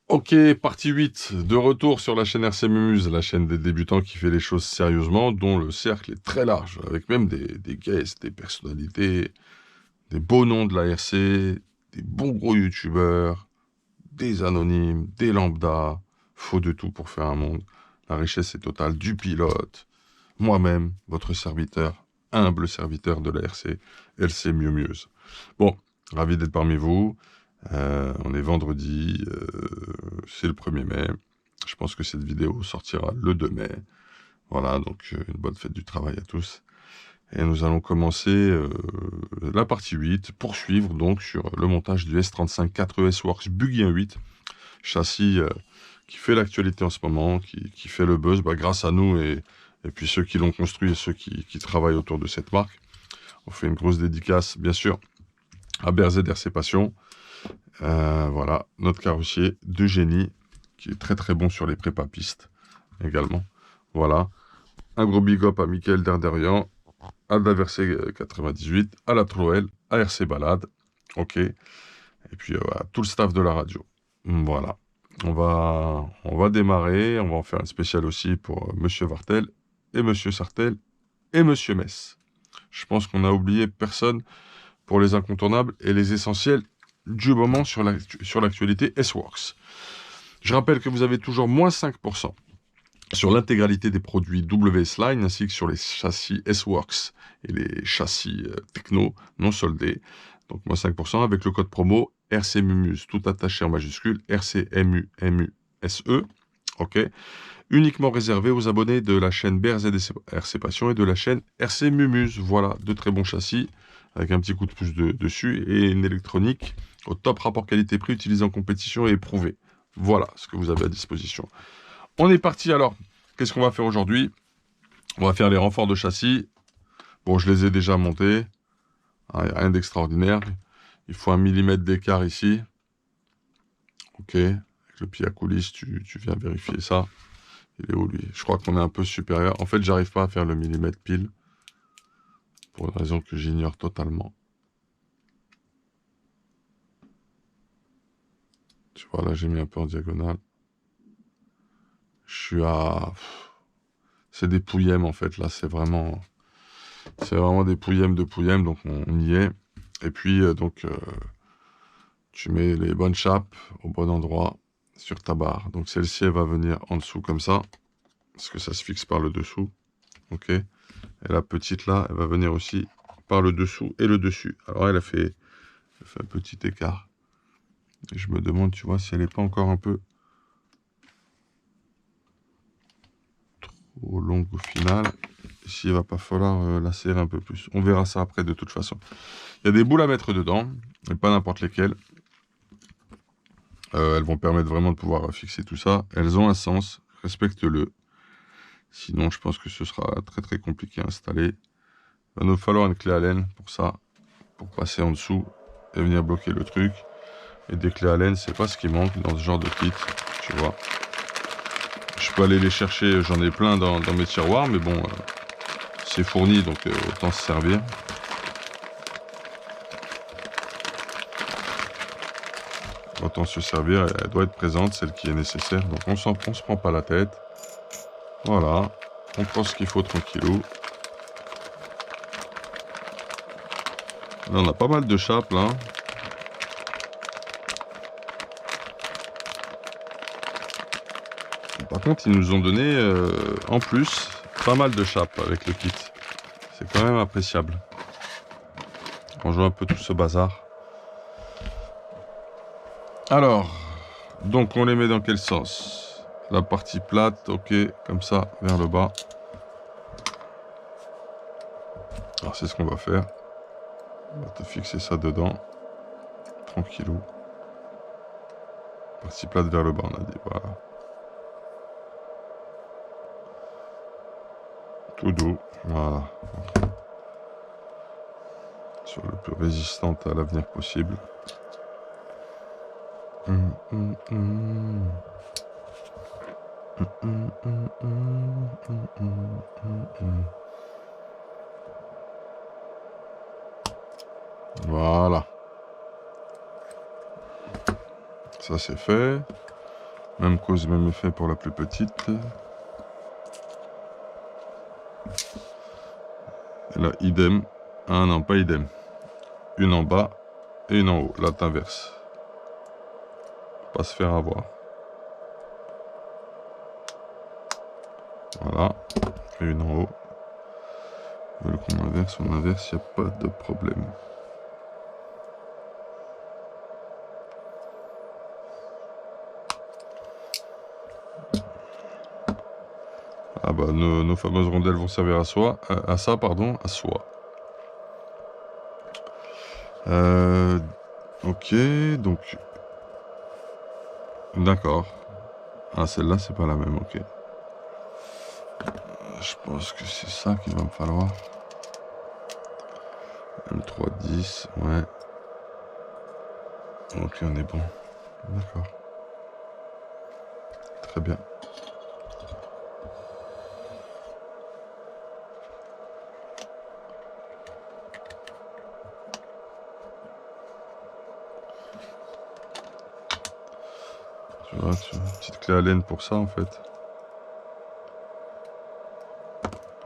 Ok, partie 8, de retour sur la chaîne RC Mumuse, la chaîne des débutants qui fait les choses sérieusement, dont le cercle est très large, avec même des guests, des personnalités, des beaux noms de la RC, des bons gros youtubeurs, des anonymes, des lambdas, faut de tout pour faire un monde. La richesse est totale du pilote, moi-même, votre serviteur, humble serviteur de la RC, LC Mumuse. Bon, ravi d'être parmi vous. On est vendredi, c'est le 1er mai. Je pense que cette vidéo sortira le 2 mai. Voilà, donc une bonne fête du travail à tous. Et nous allons commencer la partie 8, poursuivre donc sur le montage du S35 4ES Works Buggy 1.8, châssis qui fait l'actualité en ce moment, qui fait le buzz grâce à nous et puis ceux qui l'ont construit et ceux qui travaillent autour de cette marque. On fait une grosse dédicace, bien sûr, à BRZ RC Passion. Voilà, notre carrossier de génie, qui est très très bon sur les prépas pistes également. Voilà, un gros big up à Mickaël Derderian, à Daversé 98, à la Troel, à RC Balade, ok, et puis à tout le staff de la radio. Voilà, on va démarrer, on va en faire un spécial aussi pour Monsieur Vartel, et Monsieur Sartel, et Monsieur Metz. Je pense qu'on a oublié personne pour les incontournables et les essentiels du moment sur l'actualité S-Works. Je rappelle que vous avez toujours moins 5% sur l'intégralité des produits WS Line ainsi que sur les châssis S-Works et les châssis techno non soldés. Donc moins 5% avec le code promo RCMUMUSE, tout attaché en majuscule, RCMUMUSE. Ok. Uniquement réservé aux abonnés de la chaîne BRZ RC Passion et de la chaîne RC Mumuse. Voilà, de très bons châssis avec un petit coup de pouce dessus et une électronique au top rapport qualité-prix utilisé en compétition et éprouvé. Voilà ce que vous avez à disposition. On est parti alors. Qu'est-ce qu'on va faire aujourd'hui? On va faire les renforts de châssis. Bon, je les ai déjà montés. Rien d'extraordinaire. Il faut 1 mm d'écart ici. Ok. Avec le pied à coulisse, tu viens vérifier ça. Il est où lui? Je crois qu'on est un peu supérieur. En fait, j'arrive pas à faire le millimètre pile. Pour une raison que j'ignore totalement. Tu vois, là, j'ai mis un peu en diagonale. Je suis à... C'est des pouillèmes, en fait, là. C'est vraiment des pouillèmes de pouillèmes, donc on y est. Et puis, tu mets les bonnes chapes au bon endroit sur ta barre. Donc, celle-ci, elle va venir en dessous, comme ça. Parce que ça se fixe par le dessous. Ok. Et la petite, là, elle va venir aussi par le dessous et le dessus. Alors, elle fait un petit écart. Et je me demande, tu vois, si elle n'est pas encore un peu trop longue au final. Ici, il va pas falloir la serrer un peu plus. On verra ça après de toute façon. Il y a des boules à mettre dedans, mais pas n'importe lesquelles. Elles vont permettre vraiment de pouvoir fixer tout ça. Elles ont un sens, respecte-le. Sinon, je pense que ce sera très très compliqué à installer. Il va nous falloir une clé Allen pour ça, pour passer en dessous et venir bloquer le truc. Et des clés Allen, c'est pas ce qui manque dans ce genre de kit, tu vois. Je peux aller les chercher, j'en ai plein dans mes tiroirs, mais bon, c'est fourni, donc autant se servir. Autant se servir, elle doit être présente, celle qui est nécessaire, donc on se prend pas la tête. Voilà, on prend ce qu'il faut tranquillou. Là, on a pas mal de chapes, là. Par contre, ils nous ont donné, en plus, pas mal de chapes avec le kit. C'est quand même appréciable. On joue un peu tout ce bazar. Alors, donc on les met dans quel sens? La partie plate, ok, comme ça, vers le bas. Alors c'est ce qu'on va faire. On va te fixer ça dedans. Tranquillou. Partie plate vers le bas, on a dit, voilà. Tout doux, voilà. Sur le plus résistante à l'avenir possible. Voilà. Ça c'est fait. Même cause, même effet pour la plus petite. Et là, idem. Ah non, pas idem. Une en bas et une en haut. Là, t'inverses. Pas se faire avoir. Voilà. Et une en haut. Ils veulent qu'on inverse, on inverse, il n'y a pas de problème. Ah bah, nos fameuses rondelles vont servir à soi, à ça, pardon, à soi. Ok, donc... D'accord. Ah, celle-là, c'est pas la même, ok. Je pense que c'est ça qu'il va me falloir. M310, ouais. Ok, on est bon. D'accord. Très bien. Tu vois, une petite clé Allen pour ça, en fait.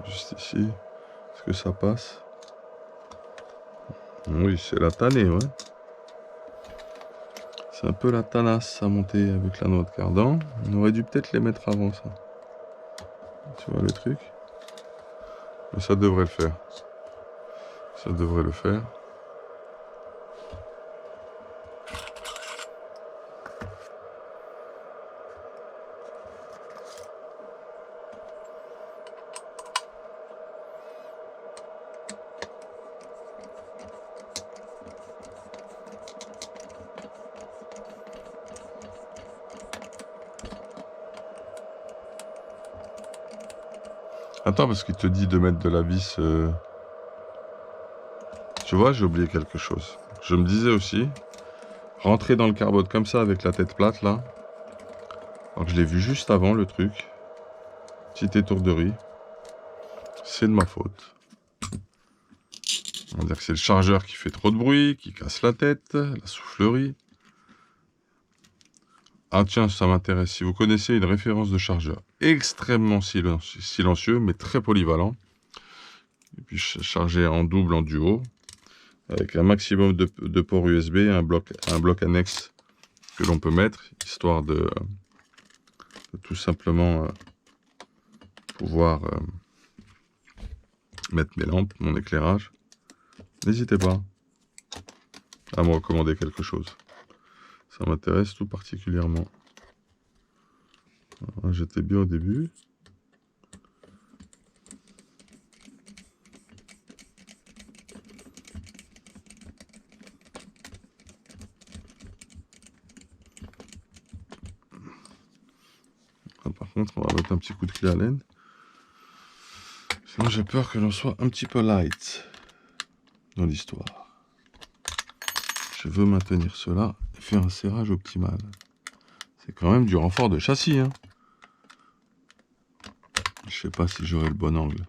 Juste ici. Est-ce que ça passe? Oui, c'est la tannée, ouais. C'est un peu la tanasse à monter avec la noix de cardan. On aurait dû peut-être les mettre avant ça. Tu vois le truc? Mais ça devrait le faire. Ça devrait le faire. Attends, parce qu'il te dit de mettre de la vis... Tu vois, j'ai oublié quelque chose. Je me disais aussi, rentrer dans le carbone comme ça avec la tête plate, là. Alors que je l'ai vu juste avant, le truc. Petite étourderie. C'est de ma faute. On va dire que c'est le chargeur qui fait trop de bruit, qui casse la tête, la soufflerie. Ah tiens, ça m'intéresse. Si vous connaissez une référence de chargeur extrêmement silencieux, mais très polyvalent, et puis chargé en double, en duo, avec un maximum de ports USB, un bloc annexe que l'on peut mettre, histoire de tout simplement pouvoir mettre mes lampes, mon éclairage. N'hésitez pas à me recommander quelque chose. Ça m'intéresse tout particulièrement. J'étais bien au début. Par contre, on va mettre un petit coup de clé Allen. Sinon, j'ai peur que l'on soit un petit peu light dans l'histoire. Je veux maintenir cela et faire un serrage optimal. C'est quand même du renfort de châssis, hein. Je sais pas si j'aurai le bon angle.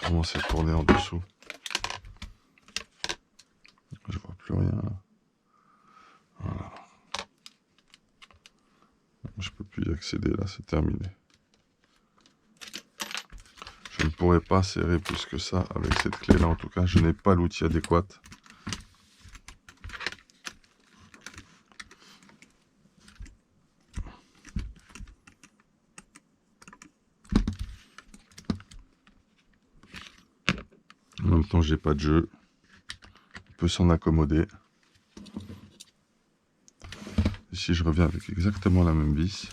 Comment c'est tourné en dessous? Je vois plus rien là. Voilà. Je peux plus y accéder là, c'est terminé. Je ne pourrais pas serrer plus que ça avec cette clé là, en tout cas, je n'ai pas l'outil adéquat. En même temps, j'ai pas de jeu. On peut s'en accommoder. Ici, je reviens avec exactement la même vis.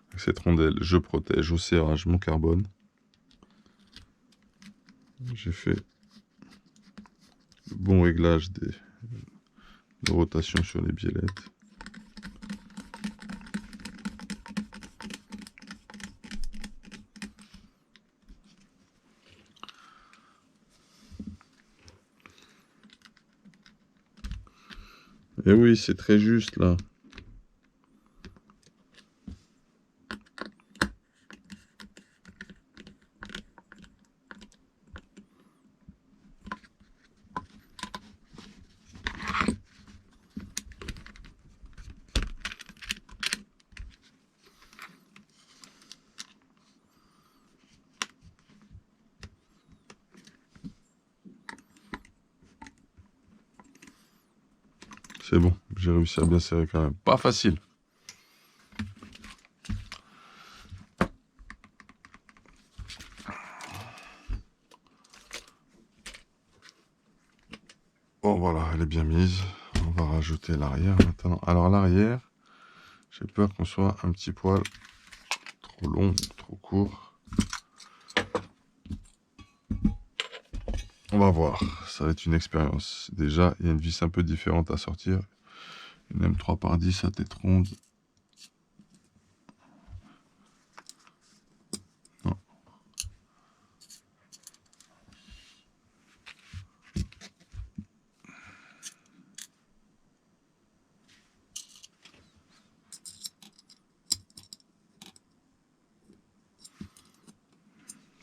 Avec cette rondelle, je protège au serrage mon carbone. J'ai fait le bon réglage de rotation sur les biellettes. Et oui, c'est très juste là. C'est bon, j'ai réussi à bien serrer quand même. Pas facile. Bon voilà, elle est bien mise. On va rajouter l'arrière maintenant. Alors l'arrière, j'ai peur qu'on soit un petit poil trop long, trop court. On va voir, ça va être une expérience. Déjà, il y a une vis un peu différente à sortir. Une M3x10 à tête ronde. Non.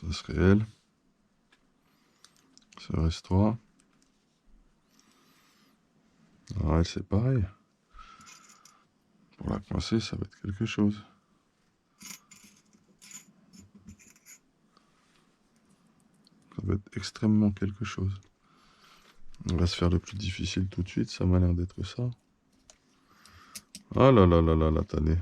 Ça serait elle. Ça reste 3. Alors elle, c'est pareil. Pour la coincer, ça va être quelque chose. Ça va être extrêmement quelque chose. On va se faire le plus difficile tout de suite, ça m'a l'air d'être ça. Ah là là là là là, tanné.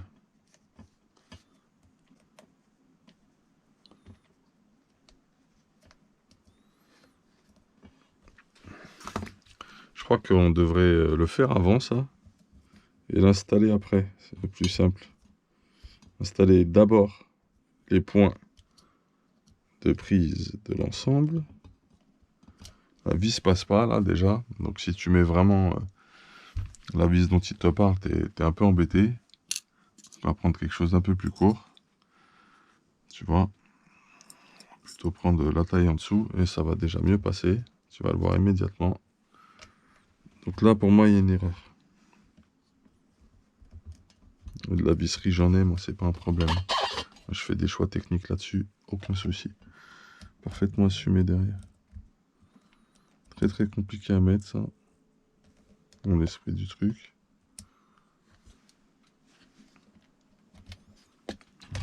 Je crois qu'on devrait le faire avant ça et l'installer après. C'est le plus simple. Installer d'abord les points de prise de l'ensemble. La vis passe pas là déjà. Donc si tu mets vraiment la vis dont il te parle, t'es un peu embêté. On va prendre quelque chose d'un peu plus court. Tu vois. Plutôt prendre la taille en dessous et ça va déjà mieux passer. Tu vas le voir immédiatement. Donc là pour moi il y a une erreur. De la visserie j'en ai, moi c'est pas un problème. Je fais des choix techniques là-dessus, aucun souci. Parfaitement assumé derrière. Très très compliqué à mettre ça. Dans l'esprit du truc.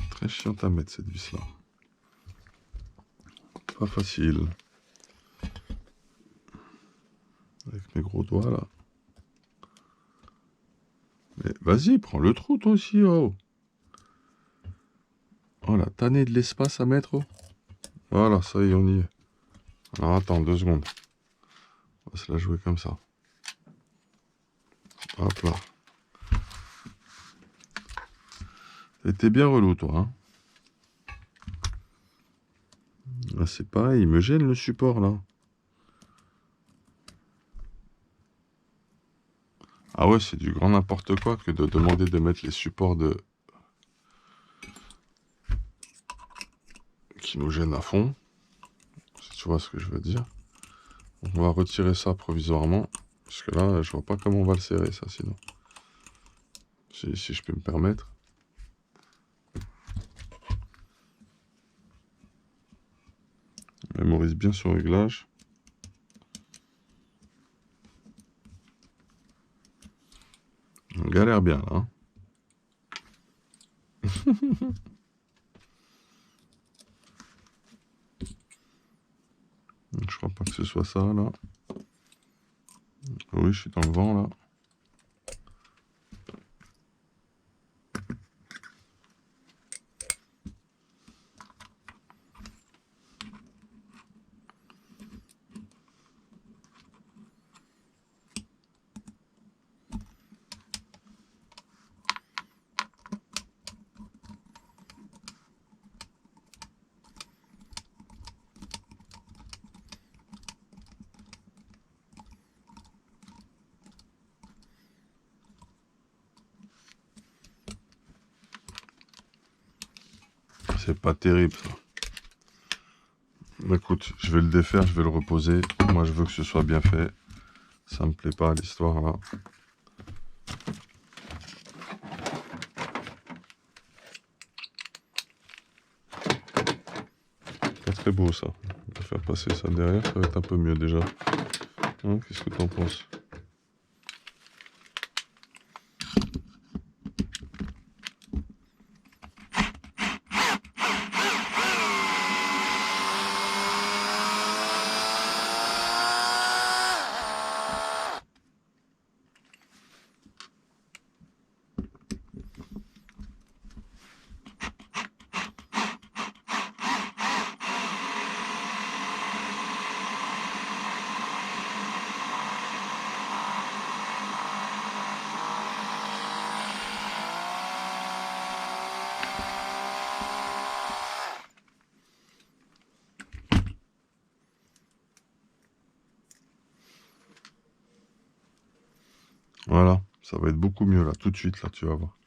Très chiant à mettre cette vis là. Pas facile. Avec mes gros doigts là. Mais vas-y, prends le trou toi aussi, oh. Oh la tannée de l'espace à mettre, oh. Voilà, ça y est, on y est. Alors attends, 2 secondes. On va se la jouer comme ça. Hop là. T'es bien relou toi, hein. Là c'est pareil, il me gêne le support là. Ah ouais, c'est du grand n'importe quoi que de demander de mettre les supports qui nous gênent à fond. Si tu vois ce que je veux dire. On va retirer ça provisoirement. Parce que là, je vois pas comment on va le serrer ça sinon. Si je peux me permettre. Mémorise bien son réglage. On galère bien là. Hein. Je crois pas que ce soit ça là. Oui, je suis dans le vent là. C'est pas terrible ça. Écoute, je vais le défaire, je vais le reposer. Moi, je veux que ce soit bien fait. Ça me plaît pas l'histoire là. Pas très beau ça. On va faire passer ça derrière, ça va être un peu mieux déjà. Hein, qu'est-ce que t'en penses? Ça va être beaucoup mieux là, tout de suite, là, tu vas voir.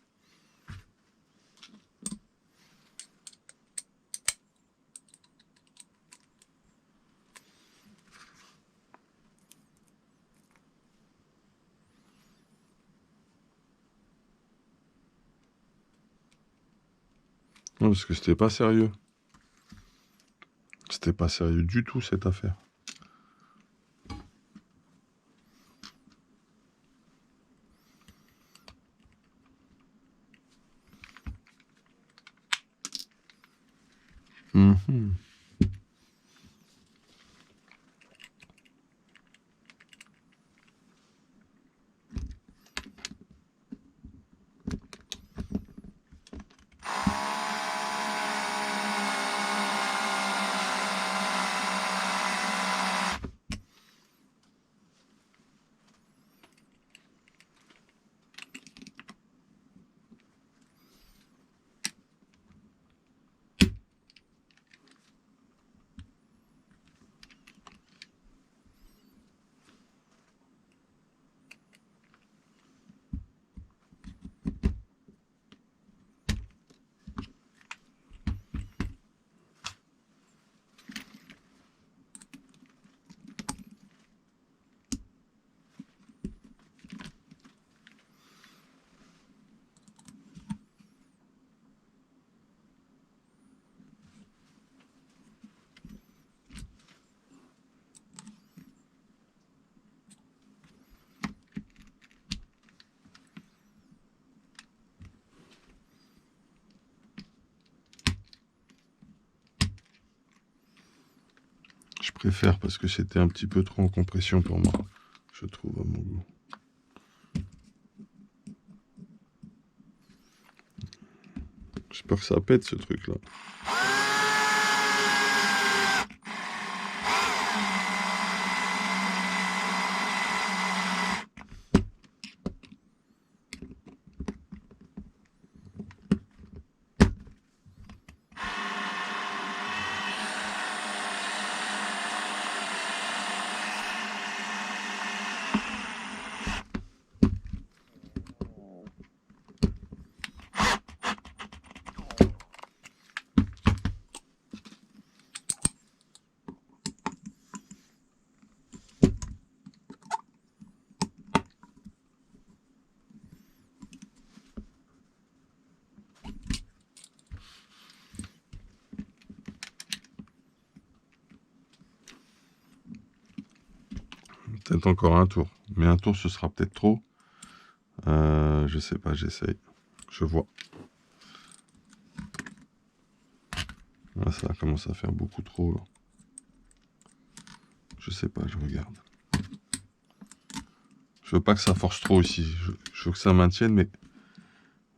Non, parce que c'était pas sérieux. C'était pas sérieux du tout, cette affaire. Mhm. Je préfère parce que c'était un petit peu trop en compression pour moi, je trouve, à mon goût. J'espère que ça pète ce truc-là. Peut-être encore un tour. Mais un tour, ce sera peut-être trop. Je sais pas, j'essaye. Je vois. Là, ça commence à faire beaucoup trop, là. Je sais pas, je regarde. Je veux pas que ça force trop ici. Je veux que ça maintienne, mais...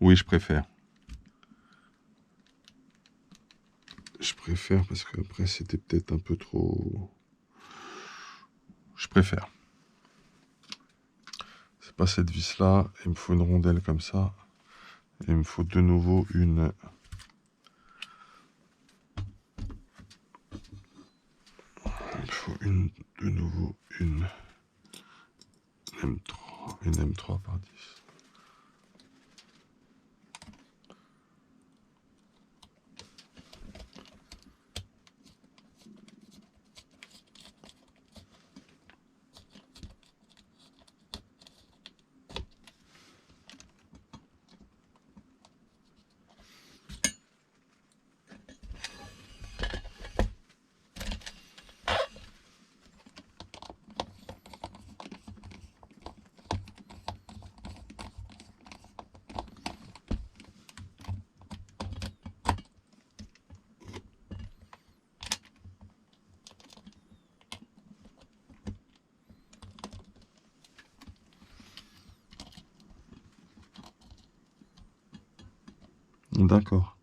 Oui, je préfère. Je préfère parce qu'après, c'était peut-être un peu trop... Je préfère. C'est pas cette vis-là. Il me faut une rondelle comme ça. Et il me faut de nouveau une... Il me faut de nouveau une M3. Une M3 par 10. D'accord.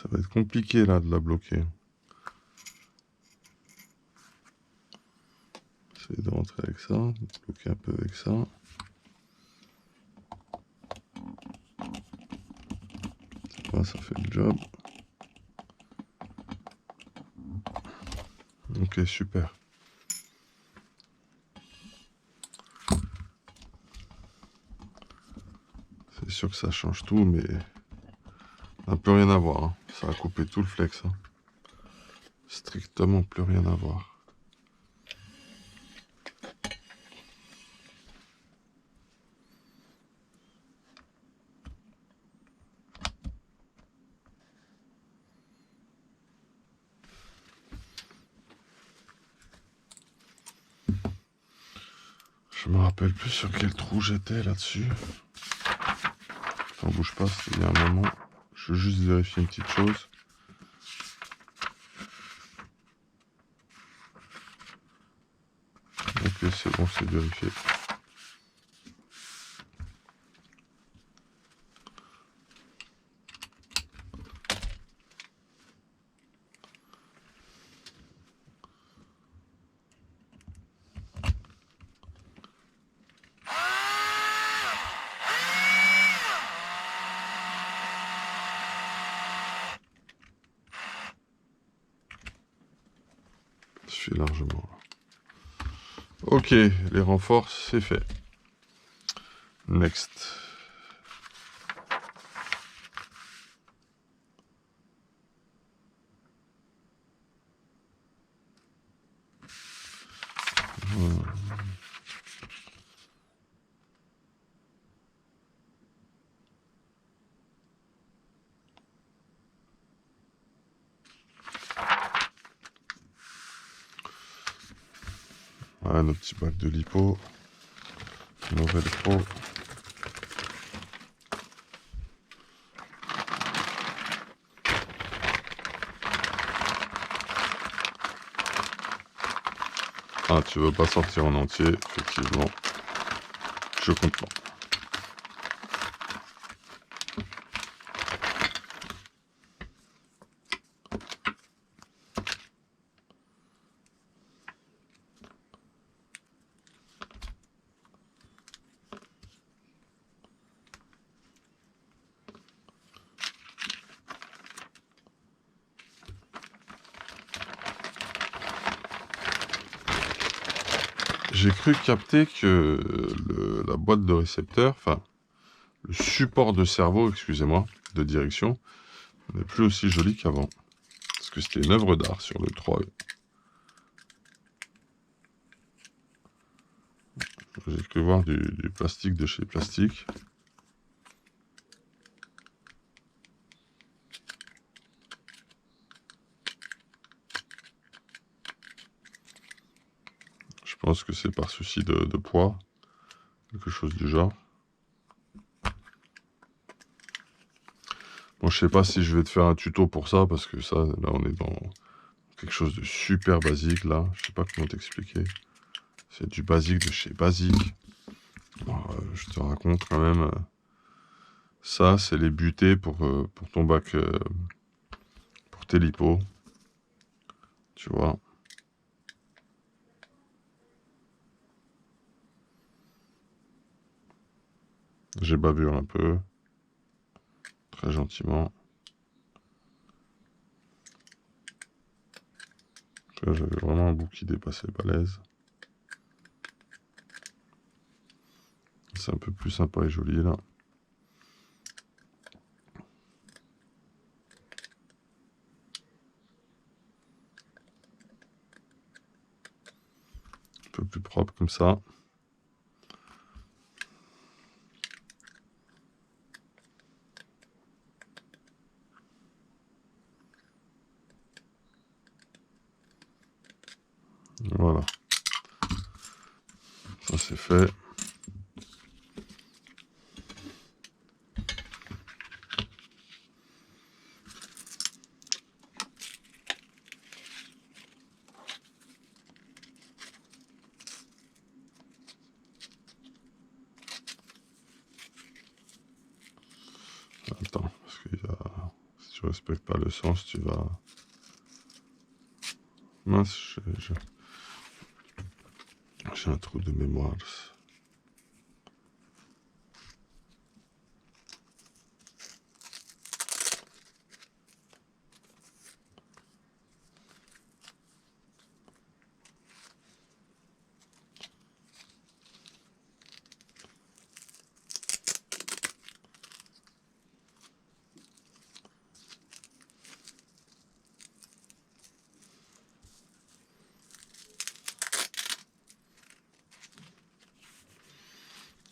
va être compliqué là de la bloquer. Essayer de rentrer avec ça, de bloquer un peu avec ça. Ça fait le job. Ok, super. C'est sûr que ça change tout, mais ça n'a plus rien à voir. Hein. Ça a coupé tout le flex. Hein. Strictement plus rien à voir. Je me rappelle plus sur quel trou j'étais là-dessus. Enfin, bouge pas, il y a un moment. Je veux juste vérifier une petite chose. Ok, c'est bon, c'est vérifié. Je suis largement. Ok, les renforts, c'est fait. Next. Voilà nos petits bacs de lipo. Nouvelle pro. Ah, tu veux pas sortir en entier, effectivement. Je comprends. J'ai cru capter que la boîte de récepteur, enfin, le support de cerveau, excusez-moi, de direction, n'est plus aussi joli qu'avant. Parce que c'était une œuvre d'art sur le 3E. J'ai cru voir du plastique de chez Plastique. Je pense que c'est par souci de poids, quelque chose du genre. Bon, je sais pas si je vais te faire un tuto pour ça, parce que ça, là, on est dans quelque chose de super basique, là. Je sais pas comment t'expliquer. C'est du basique de chez Basique. Alors, je te raconte quand même. Ça, c'est les butées pour ton bac, pour tes lipos. Tu vois. J'ai bavure un peu. Très gentiment. Là, j'avais vraiment un bout qui dépassait balèze. C'est un peu plus sympa et joli, là. Un peu plus propre comme ça. Voilà. Ça, c'est fait. Attends, parce qu'il y a... Si tu respectes pas le sens, tu vas... Mince, j'ai un trou de mémoire.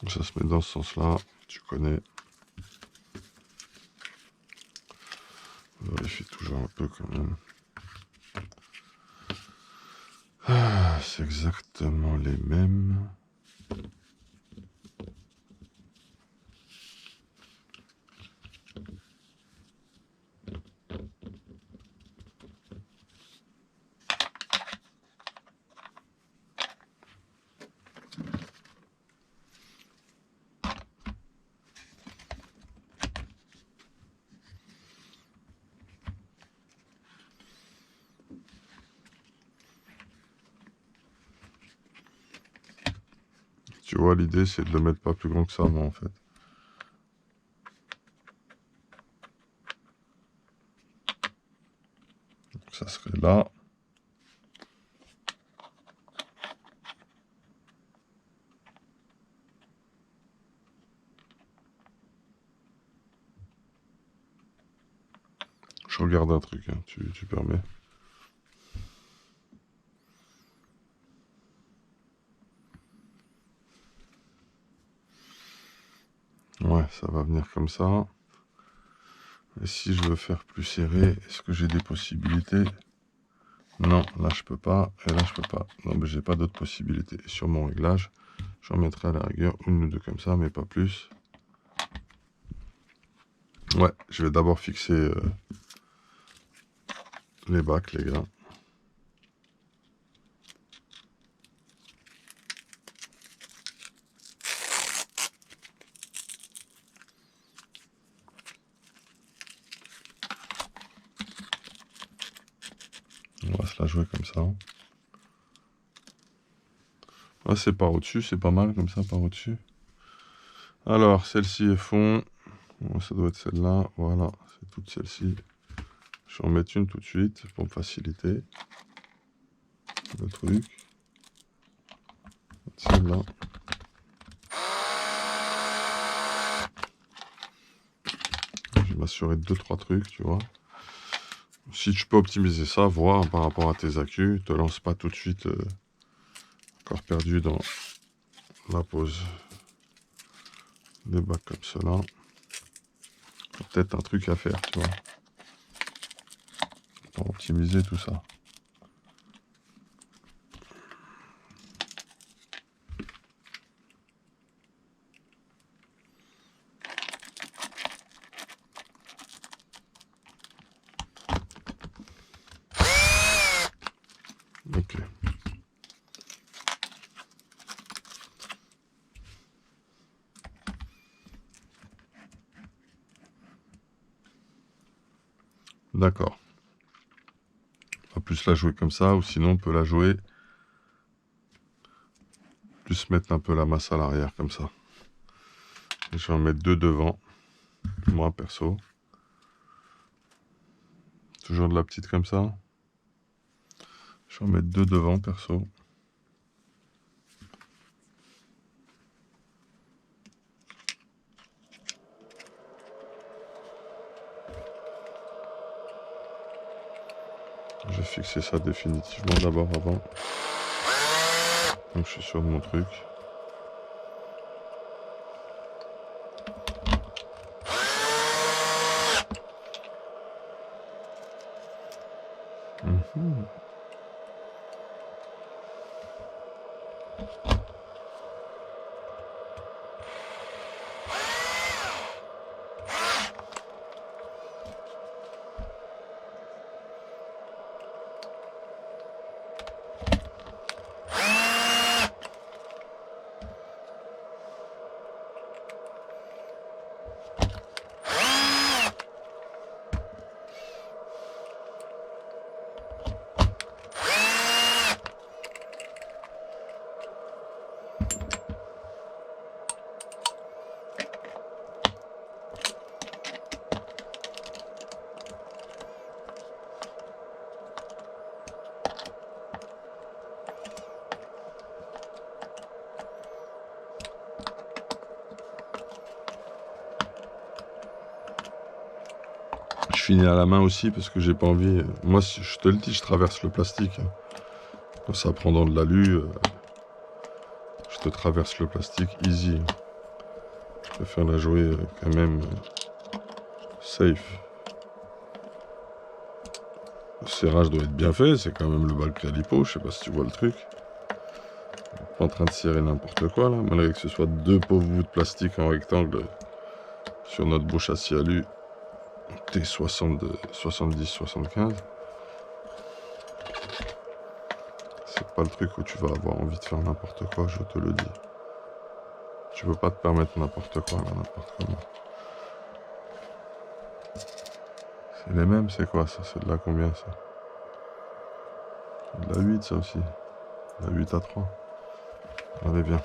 Ça se met dans ce sens-là, tu connais. Vérifie toujours un peu quand même. Ah, c'est exactement les mêmes. Tu vois, l'idée, c'est de le mettre pas plus grand que ça, moi, en fait. Donc, ça serait là. Je regarde un truc, hein, tu permets. Ouais, ça va venir comme ça. Et si je veux faire plus serré, est-ce que j'ai des possibilités? Non, là je peux pas, et là je peux pas. Non, mais j'ai pas d'autres possibilités. Sur mon réglage, j'en mettrai à la rigueur une ou deux comme ça, mais pas plus. Ouais, je vais d'abord fixer les bacs, les gars. On va se la jouer comme ça. Là, c'est par au-dessus, c'est pas mal comme ça, par au-dessus. Alors, celle-ci est fond. Bon, ça doit être celle-là. Voilà, c'est toute celle-ci. Je vais en mettre une tout de suite pour me faciliter le truc. Celle-là. Je vais m'assurer de 2-3 trucs, tu vois. Si tu peux optimiser ça, voir par rapport à tes accus, te lance pas tout de suite encore perdu dans la pose des bacs comme cela. Peut-être un truc à faire, tu vois, pour optimiser tout ça. Ok. D'accord. On va plus la jouer comme ça, ou sinon on peut la jouer, plus mettre un peu la masse à l'arrière comme ça. Et je vais en mettre 2 devant, moi perso. Toujours de la petite comme ça. Je vais en mettre 2 devant perso. Je vais fixer ça définitivement d'abord avant. Donc je suis sûr de mon truc. finis à la main aussi parce que j'ai pas envie. Moi, je te le dis, je traverse le plastique. Quand ça prend dans de l'alu, je te traverse le plastique easy. Je préfère la jouer quand même safe. Le serrage doit être bien fait, c'est quand même le bal Calipo, je sais pas si tu vois le truc. Pas en train de serrer n'importe quoi là, malgré que ce soit deux pauvres bouts de plastique en rectangle sur notre bouche à alu T60, 70-75. C'est pas le truc où tu vas avoir envie de faire n'importe quoi, je te le dis. Tu peux pas te permettre n'importe quoi là, n'importe comment. C'est les mêmes, c'est quoi ça? C'est de la combien ça? De la 8 ça aussi. De la 8 à 3. Allez bien.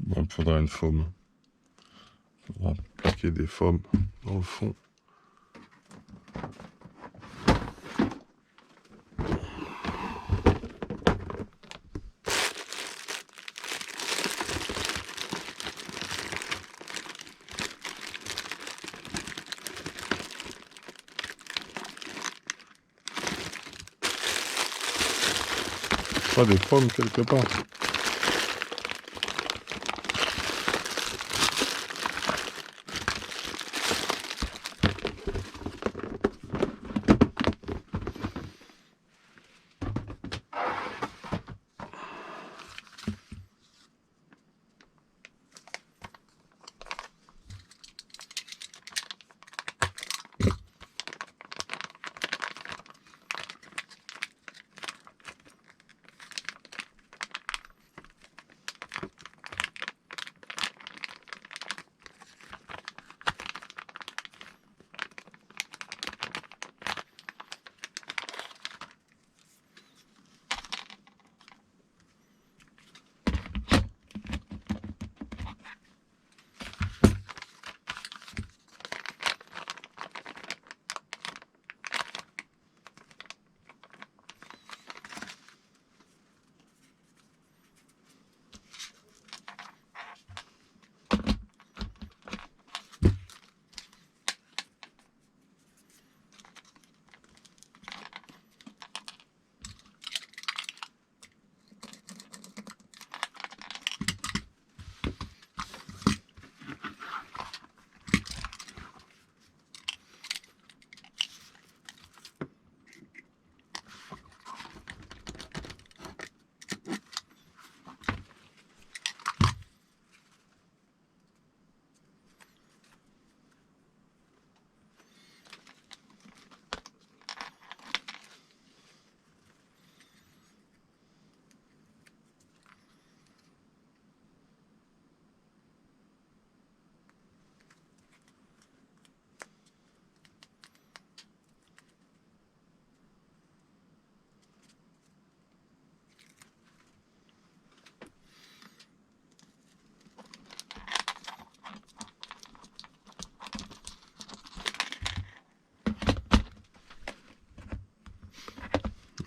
Bon, il faudra une foam. Il faudra plaquer des foams dans le fond. Pas des foams quelque part.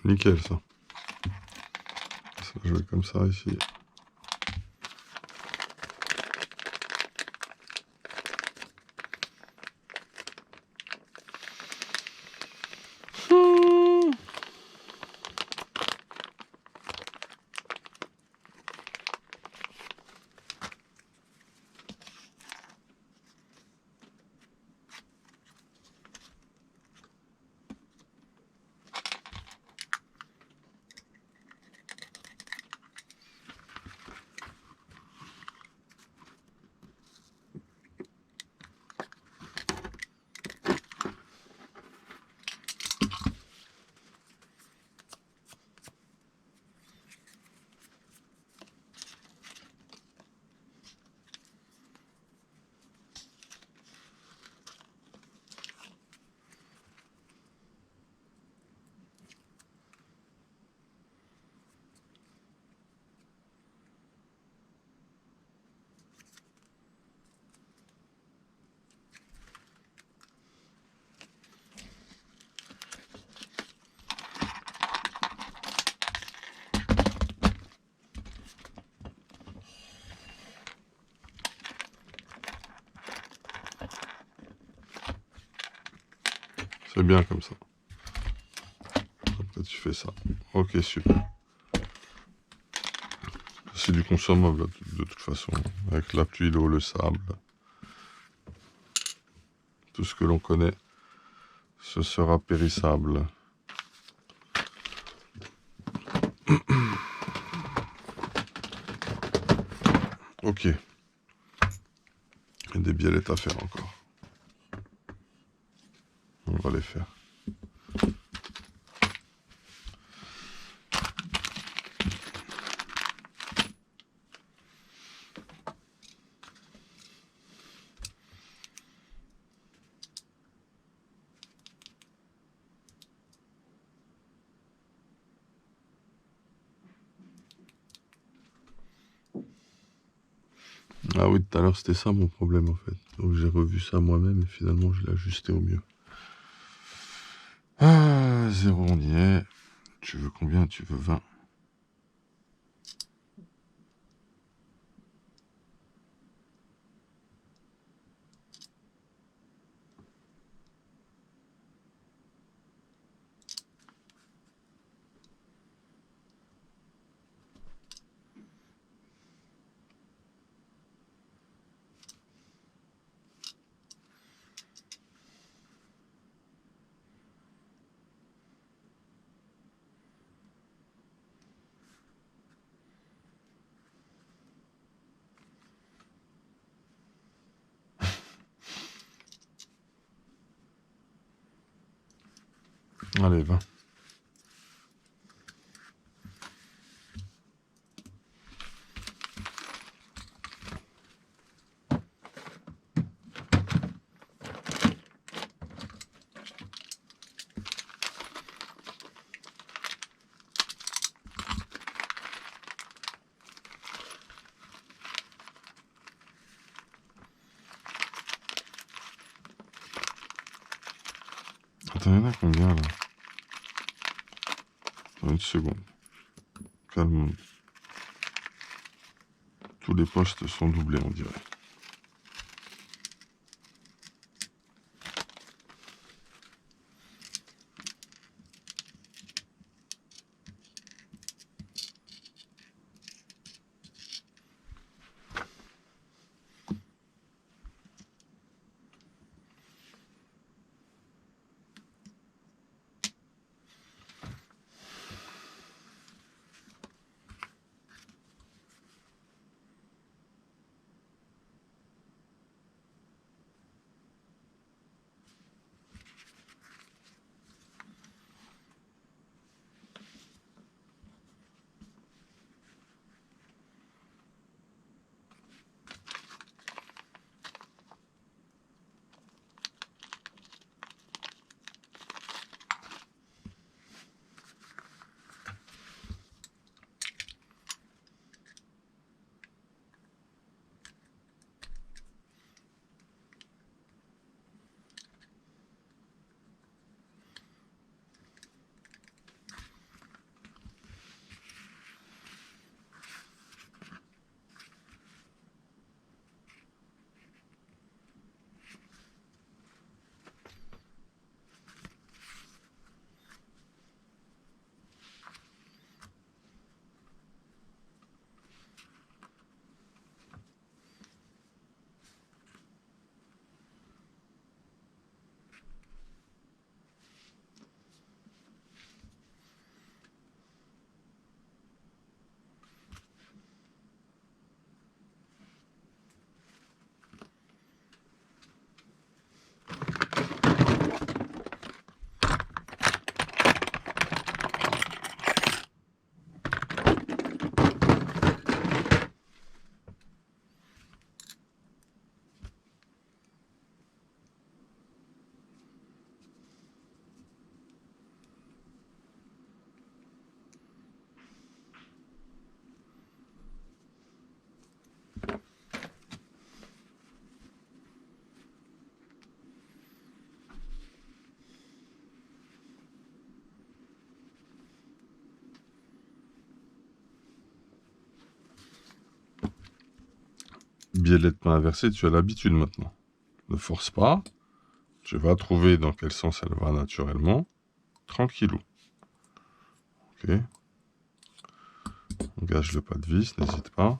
Nickel ça. Ça va jouer comme ça ici. C'est bien comme ça. Après tu fais ça. Ok, super. C'est du consommable de toute façon. Avec la pluie, l'eau, le sable. Tout ce que l'on connaît, ce sera périssable. Ok. Il y a des biellettes à faire encore. On va les faire. Ah oui, tout à l'heure, c'était ça mon problème en fait. Donc j'ai revu ça moi-même et finalement je l'ai ajusté au mieux. Ah, 0, on y est. Tu veux combien? Tu veux 20? Allez, 20. Attends, il y en a combien là? Attends une seconde. Calme. Tous les postes sont doublés, on dirait. biais de lettres main inversée, tu as l'habitude maintenant. Ne force pas. Tu vas trouver dans quel sens elle va naturellement. Tranquillou. Ok. Engage le pas de vis, n'hésite pas.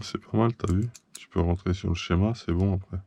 C'est pas mal, t'as vu? Tu peux rentrer sur le schéma, c'est bon après.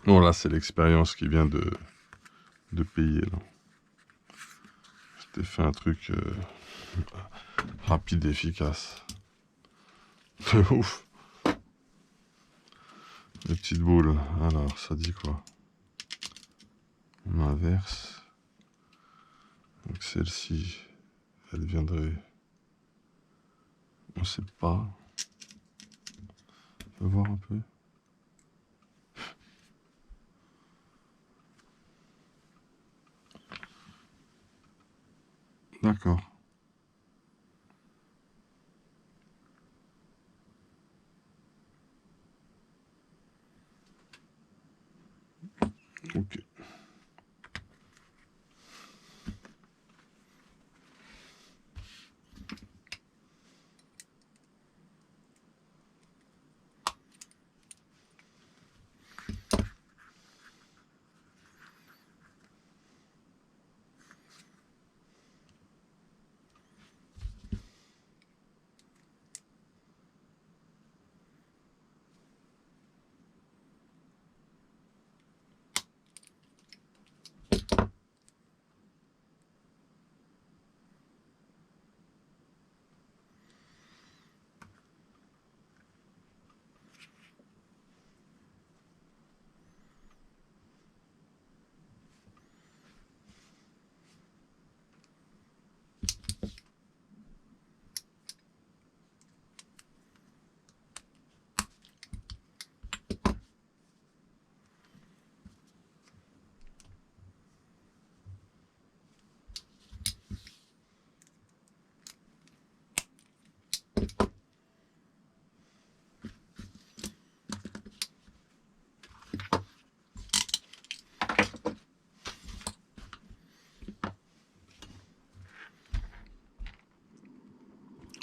Bon, là, c'est l'expérience qui vient de payer, là. Je t'ai fait un truc rapide et efficace. De ouf. Les petites boules. Alors, ça dit quoi? On inverse. Donc celle-ci, elle viendrait... On sait pas. On va voir un peu. D'accord. Ok.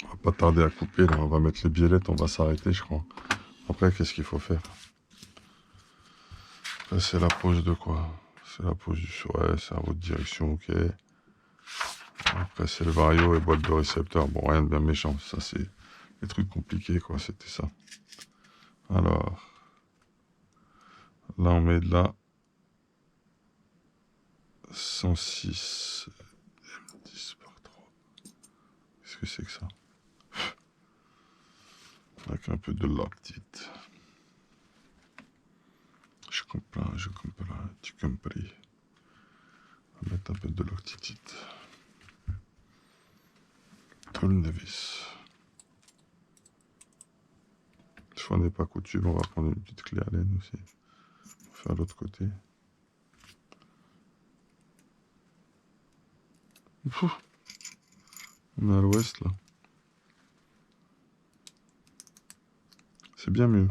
On va pas tarder à couper, là. On va mettre les biellettes, on va s'arrêter, je crois. Après, qu'est-ce qu'il faut faire? Après, c'est la pose de quoi? C'est la pose du... Ouais, c'est à votre direction, ok. Après, c'est le vario et boîte de récepteur. Bon, rien de bien méchant. Ça, c'est les trucs compliqués, quoi. C'était ça. Alors, là, on met de la 106 M10 par 3. Qu'est-ce que c'est que ça? Avec un peu de lactite. Je comprends, tu compris. On va mettre un peu de lactite. Tournevis. Si on n'est pas coutume, on va prendre une petite clé Allen aussi. On va faire l'autre côté. Ouf. On est à l'ouest là. C'est bien mieux.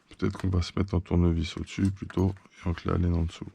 Peut-être qu'on va se mettre en tournevis au-dessus plutôt et en clé Allen en dessous.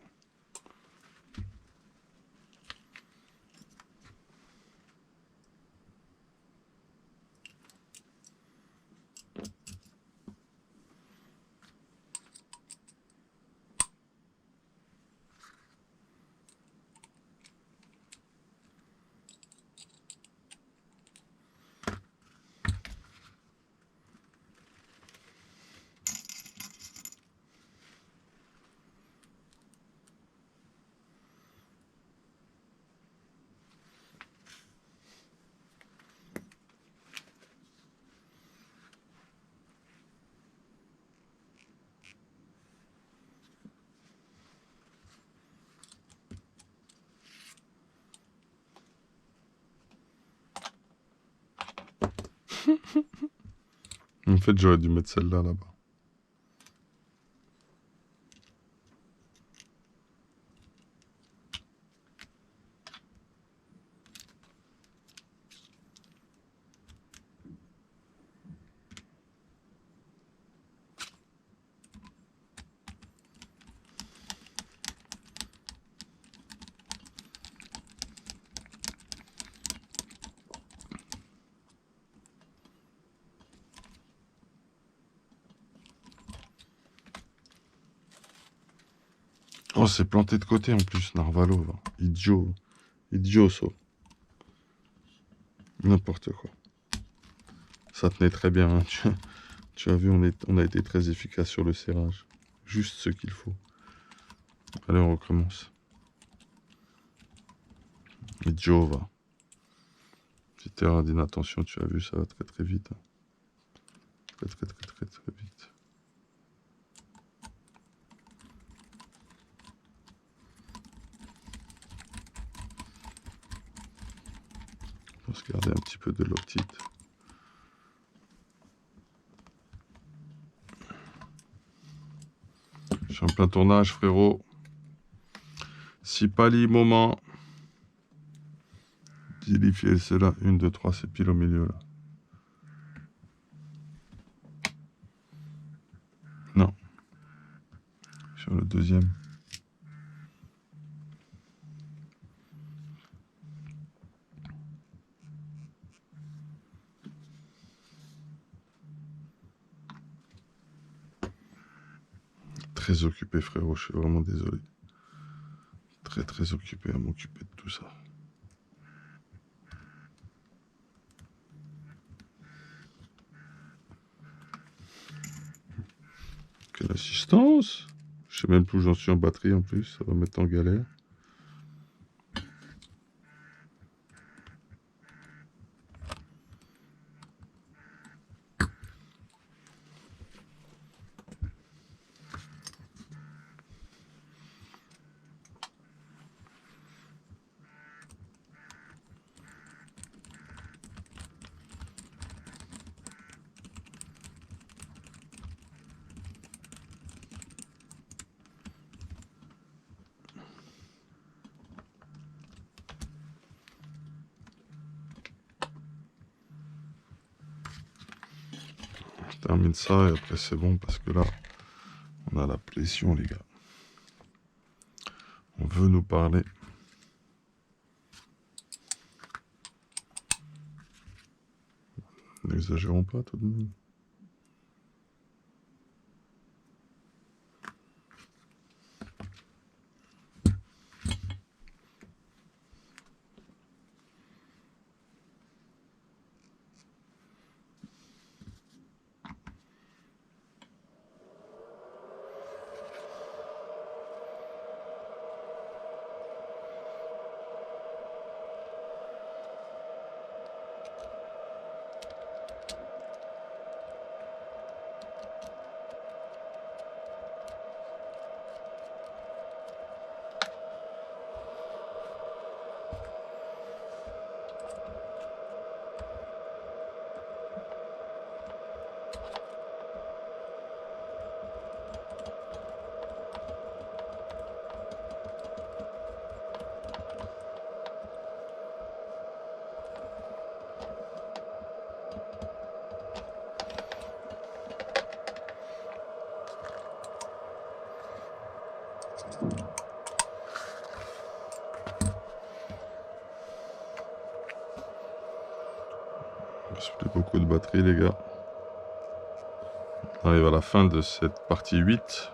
En fait, j'aurais dû mettre celle-là là-bas. Oh, c'est planté de côté en plus, Narvalo. Là. Idioso. N'importe quoi. Ça tenait très bien. Hein. Tu as vu, on a été très efficace sur le serrage. Juste ce qu'il faut. Allez, on recommence. Et Jova. Petite erreur d'inattention, tu as vu, ça va très très vite. Très très très très très vite. On va se garder un petit peu de l'octite. Je suis en plein tournage, frérot. Si Pali, moment. Dilifier cela. 1, 2, 3, c'est pile au milieu là. Non. Sur le deuxième. Très occupé, frérot, je suis vraiment désolé. Très très occupé à m'occuper de tout ça. Quelle assistance! Je sais même plus où j'en suis en batterie en plus, ça va me mettre en galère. Je termine ça et après c'est bon parce que là, on a la pression, les gars. On veut nous parler. N'exagérons pas tout de même. Il reste plus beaucoup de batterie, les gars. On arrive à la fin de cette partie 8.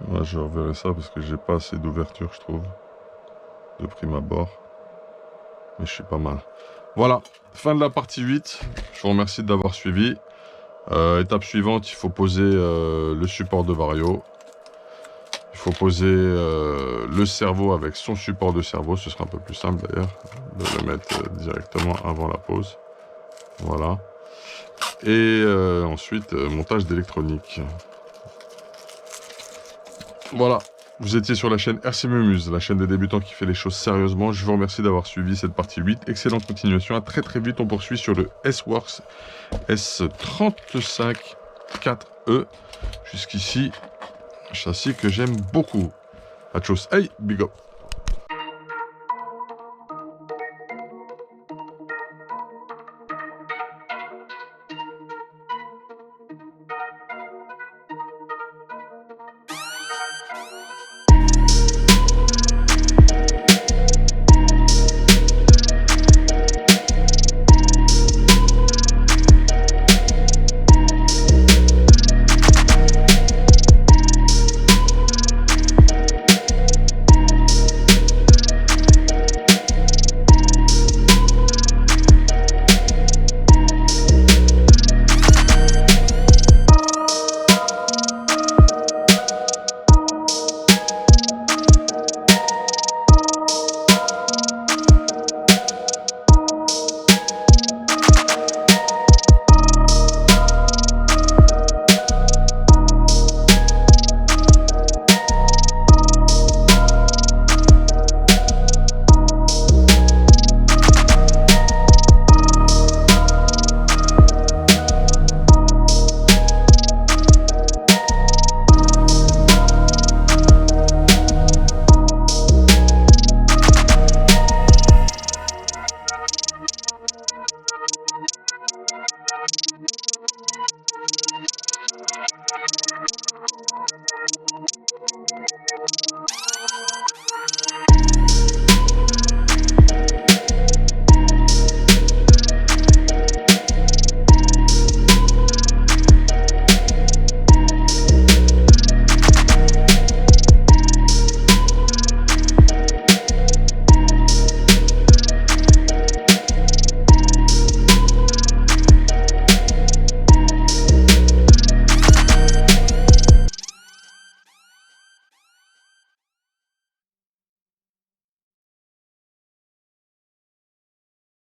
Ouais, je reverrai ça parce que j'ai pas assez d'ouverture, je trouve, de prime abord. Mais je suis pas mal. Voilà, fin de la partie 8. Je vous remercie d'avoir suivi. Étape suivante, il faut poser le support de Vario. Il faut poser le cerveau avec son support de cerveau. Ce sera un peu plus simple d'ailleurs de le mettre directement avant la pose. Voilà. Et ensuite, montage d'électronique. Voilà. Vous étiez sur la chaîne RC Mumuse, la chaîne des débutants qui fait les choses sérieusement. Je vous remercie d'avoir suivi cette partie 8. Excellente continuation. À très très vite. On poursuit sur le S-Works S35 4E. Jusqu'ici, un châssis que j'aime beaucoup. À tous. Hey, big up.